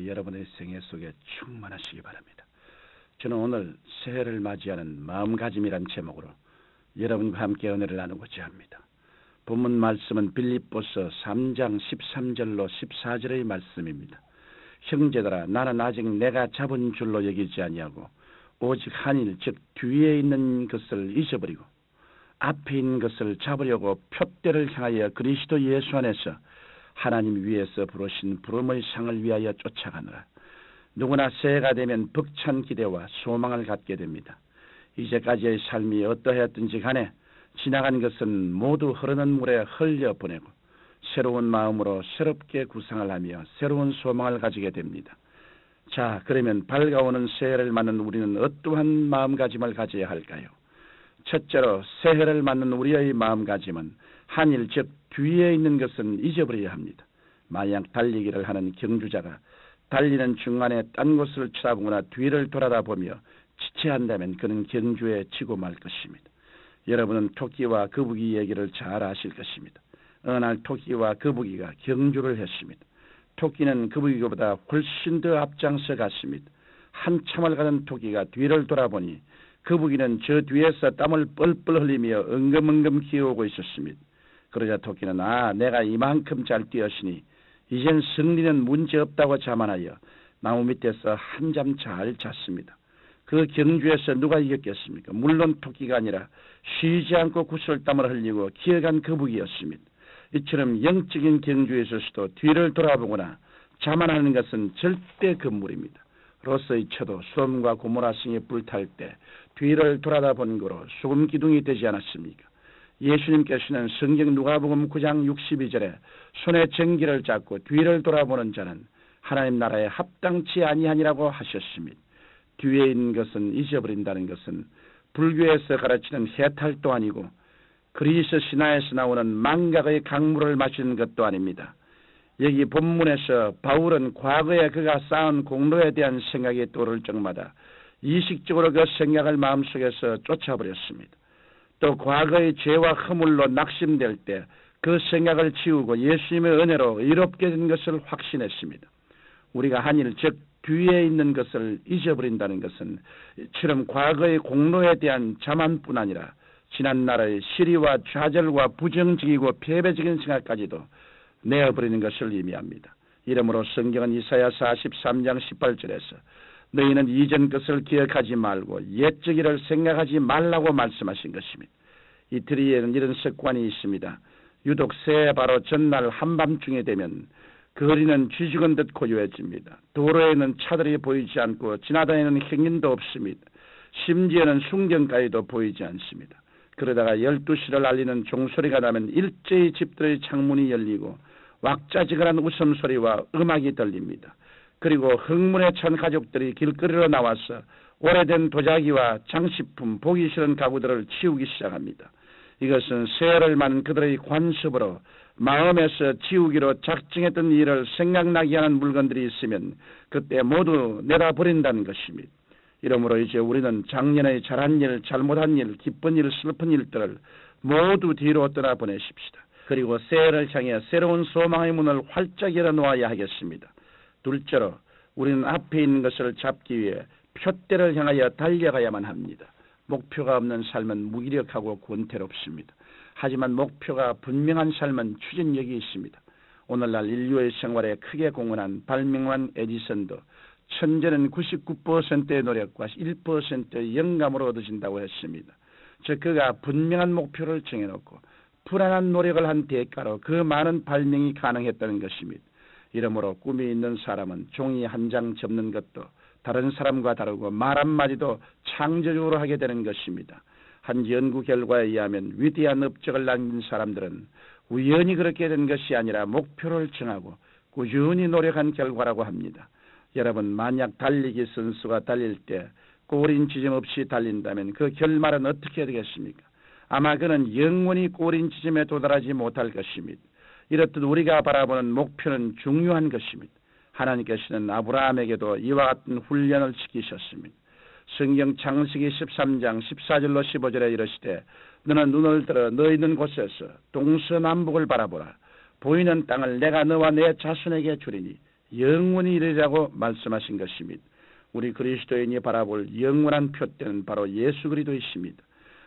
하나님의 여러분의 생애 속에 충만하시기 바랍니다. 저는 오늘 새해를 맞이하는 마음가짐이란 제목으로 여러분과 함께 은혜를 나누고자 합니다. 본문 말씀은 빌립보서 3장 13절로 14절의 말씀입니다. 형제들아, 나는 아직 내가 잡은 줄로 여기지 아니하고 오직 한 일, 즉 뒤에 있는 것을 잊어버리고 앞에 있는 것을 잡으려고 표대를 향하여 그리스도 예수 안에서 하나님 위에서 부르신 부름의 상을 위하여 쫓아가느라. 누구나 새해가 되면 벅찬 기대와 소망을 갖게 됩니다. 이제까지의 삶이 어떠하였든지 간에 지나간 것은 모두 흐르는 물에 흘려보내고 새로운 마음으로 새롭게 구상을 하며 새로운 소망을 가지게 됩니다. 자, 그러면 밝아오는 새해를 맞는 우리는 어떠한 마음가짐을 가져야 할까요? 첫째로 새해를 맞는 우리의 마음가짐은 한일, 즉 뒤에 있는 것은 잊어버려야 합니다. 만약 달리기를 하는 경주자가 달리는 중간에 딴 곳을 쳐다보거나 뒤를 돌아다보며 지체한다면 그는 경주에 지고 말 것입니다. 여러분은 토끼와 거북이 얘기를 잘 아실 것입니다. 어느 날 토끼와 거북이가 경주를 했습니다. 토끼는 거북이보다 훨씬 더 앞장서 갔습니다. 한참을 가던 토끼가 뒤를 돌아보니 거북이는 저 뒤에서 땀을 뻘뻘 흘리며 엉금엉금 기어오고 있었습니다. 그러자 토끼는 내가 이만큼 잘 뛰었으니 이젠 승리는 문제없다고 자만하여 나무 밑에서 한잠 잘 잤습니다. 그 경주에서 누가 이겼겠습니까? 물론 토끼가 아니라 쉬지 않고 구슬땀을 흘리고 기어간 거북이였습니다. 이처럼 영적인 경주에 있어서도 뒤를 돌아보거나 자만하는 것은 절대 금물입니다. 로스의 처도 소돔과 고모라 성에 불탈 때 뒤를 돌아다본 거로 소금 기둥이 되지 않았습니까? 예수님께서는 성경 누가복음 9장 62절에 손에 전기를 잡고 뒤를 돌아보는 자는 하나님 나라에 합당치 아니하니라고 하셨습니다. 뒤에 있는 것은 잊어버린다는 것은 불교에서 가르치는 해탈도 아니고 그리스 신화에서 나오는 망각의 강물을 마시는 것도 아닙니다. 여기 본문에서 바울은 과거에 그가 쌓은 공로에 대한 생각이 떠오를 적마다 이식적으로 그 생각을 마음속에서 쫓아버렸습니다. 또 과거의 죄와 허물로 낙심될 때 그 생각을 지우고 예수님의 은혜로 의롭게 된 것을 확신했습니다. 우리가 한일, 즉 뒤에 있는 것을 잊어버린다는 것은 이처럼 과거의 공로에 대한 자만뿐 아니라 지난날의 시리와 좌절과 부정적이고 패배적인 생각까지도 내어버리는 것을 의미합니다. 이러므로 성경은 이사야 43장 18절에서 너희는 이전 것을 기억하지 말고 옛적 일을 생각하지 말라고 말씀하신 것입니다. 이태리에는 이런 습관이 있습니다. 유독 새해 바로 전날 한밤중에 되면 거리는 쥐죽은 듯 고요해집니다. 도로에는 차들이 보이지 않고 지나다니는 행인도 없습니다. 심지어는 순경가에도 보이지 않습니다. 그러다가 12시를 알리는 종소리가 나면 일제히 집들의 창문이 열리고 왁자지근한 웃음소리와 음악이 들립니다. 그리고 흥문에 찬 가족들이 길거리로 나와서 오래된 도자기와 장식품, 보기 싫은 가구들을 치우기 시작합니다. 이것은 새해를 맞는 그들의 관습으로 마음에서 지우기로 작정했던 일을 생각나게 하는 물건들이 있으면 그때 모두 내다버린다는 것입니다. 이러므로 이제 우리는 작년에 잘한 일, 잘못한 일, 기쁜 일, 슬픈 일들을 모두 뒤로 떠나보내십시다. 그리고 새해를 향해 새로운 소망의 문을 활짝 열어놓아야 하겠습니다. 둘째로 우리는 앞에 있는 것을 잡기 위해 표대를 향하여 달려가야만 합니다. 목표가 없는 삶은 무기력하고 권태롭습니다. 하지만 목표가 분명한 삶은 추진력이 있습니다. 오늘날 인류의 생활에 크게 공헌한 발명왕 에디슨도 천재는 99%의 노력과 1%의 영감으로 얻어진다고 했습니다. 즉 그가 분명한 목표를 정해놓고 불안한 노력을 한 대가로 그 많은 발명이 가능했다는 것입니다. 이러므로 꿈이 있는 사람은 종이 한 장 접는 것도 다른 사람과 다르고 말 한마디도 창조적으로 하게 되는 것입니다. 한 연구 결과에 의하면 위대한 업적을 남긴 사람들은 우연히 그렇게 된 것이 아니라 목표를 정하고 꾸준히 노력한 결과라고 합니다. 여러분, 만약 달리기 선수가 달릴 때 꼬린 지점 없이 달린다면 그 결말은 어떻게 되겠습니까? 아마 그는 영원히 꼬린 지점에 도달하지 못할 것입니다. 이렇듯 우리가 바라보는 목표는 중요한 것입니다. 하나님께서는 아브라함에게도 이와 같은 훈련을 시키셨습니다. 성경 창세기 13장 14절로 15절에 이르시되 너는 눈을 들어 너 있는 곳에서 동서남북을 바라보라. 보이는 땅을 내가 너와 내 자손에게 주리니 영원히 이르리라고 말씀하신 것입니다. 우리 그리스도인이 바라볼 영원한 표대는 바로 예수 그리스도이십니다.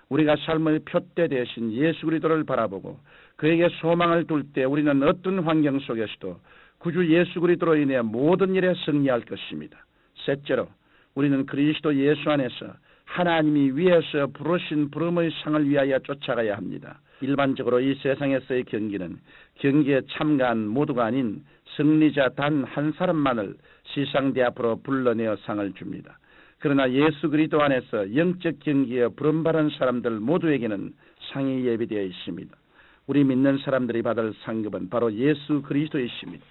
우리가 삶의 표대 대신 예수 그리스도를 바라보고 그에게 소망을 둘 때 우리는 어떤 환경 속에서도 구주 예수 그리스도로 인해 모든 일에 승리할 것입니다. 셋째로 우리는 그리스도 예수 안에서 하나님이 위에서 부르신 부름의 상을 위하여 쫓아가야 합니다. 일반적으로 이 세상에서의 경기는 경기에 참가한 모두가 아닌 승리자 단 한 사람만을 시상대 앞으로 불러내어 상을 줍니다. 그러나 예수 그리스도 안에서 영적 경기에 부름받은 사람들 모두에게는 상이 예비되어 있습니다. 우리 믿는 사람들이 받을 상급은 바로 예수 그리스도이십니다.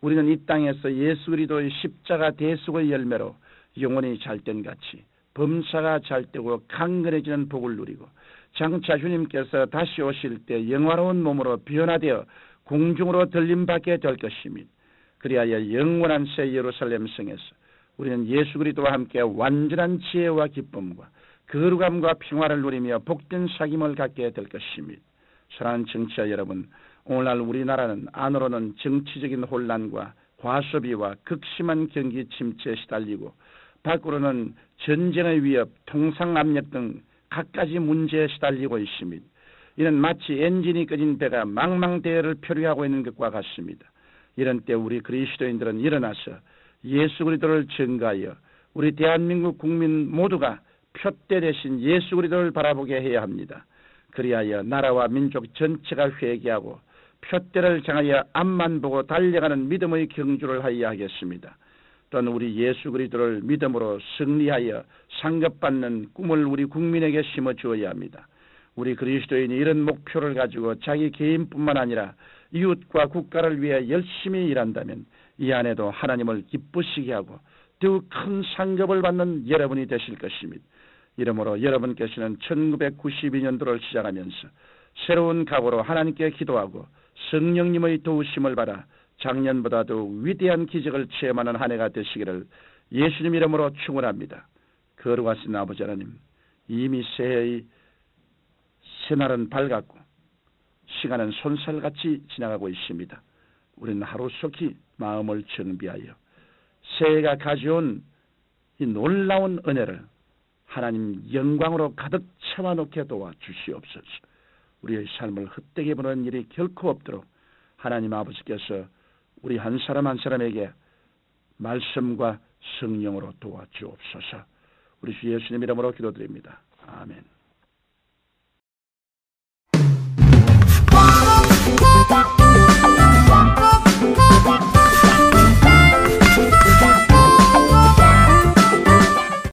우리는 이 땅에서 예수 그리스도의 십자가 대속의 열매로 영혼이 잘된 같이 범사가 잘되고 강건해지는 복을 누리고 장차 주님께서 다시 오실 때 영화로운 몸으로 변화되어 공중으로 들림받게 될 것입니다. 그리하여 영원한 새 예루살렘 성에서 우리는 예수 그리스도와 함께 완전한 지혜와 기쁨과 거룩함과 평화를 누리며 복된 사귐을 갖게 될 것입니다. 사랑하는 청취자 여러분, 오늘날 우리나라는 안으로는 정치적인 혼란과 과소비와 극심한 경기 침체에 시달리고 밖으로는 전쟁의 위협, 통상압력 등 갖가지 문제에 시달리고 있습니다. 이는 마치 엔진이 꺼진 배가 망망대해를 표류하고 있는 것과 같습니다. 이런 때 우리 그리스도인들은 일어나서 예수 그리스도를 증거하여 우리 대한민국 국민 모두가 표대 대신 예수 그리스도를 바라보게 해야 합니다. 그리하여 나라와 민족 전체가 회개하고 표대를 향하여 앞만 보고 달려가는 믿음의 경주를 하여야 하겠습니다. 또한 우리 예수 그리스도를 믿음으로 승리하여 상급받는 꿈을 우리 국민에게 심어주어야 합니다. 우리 그리스도인이 이런 목표를 가지고 자기 개인뿐만 아니라 이웃과 국가를 위해 열심히 일한다면 이 안에도 하나님을 기쁘시게 하고 더욱 큰 상급을 받는 여러분이 되실 것입니다. 이러므로 여러분께서는 1992년도를 시작하면서 새로운 각오로 하나님께 기도하고 성령님의 도우심을 받아 작년보다도 위대한 기적을 체험하는 한 해가 되시기를 예수님 이름으로 축원합니다. 거룩하신 아버지 하나님, 이미 새해의 새날은 밝았고 시간은 손살같이 지나가고 있습니다. 우리는 하루속히 마음을 정비하여 새해가 가져온 이 놀라운 은혜를 하나님 영광으로 가득 채워놓게 도와주시옵소서. 우리의 삶을 헛되게 보는 일이 결코 없도록 하나님 아버지께서 우리 한 사람 한 사람에게 말씀과 성령으로 도와주옵소서. 우리 주 예수님 이름으로 기도드립니다. 아멘.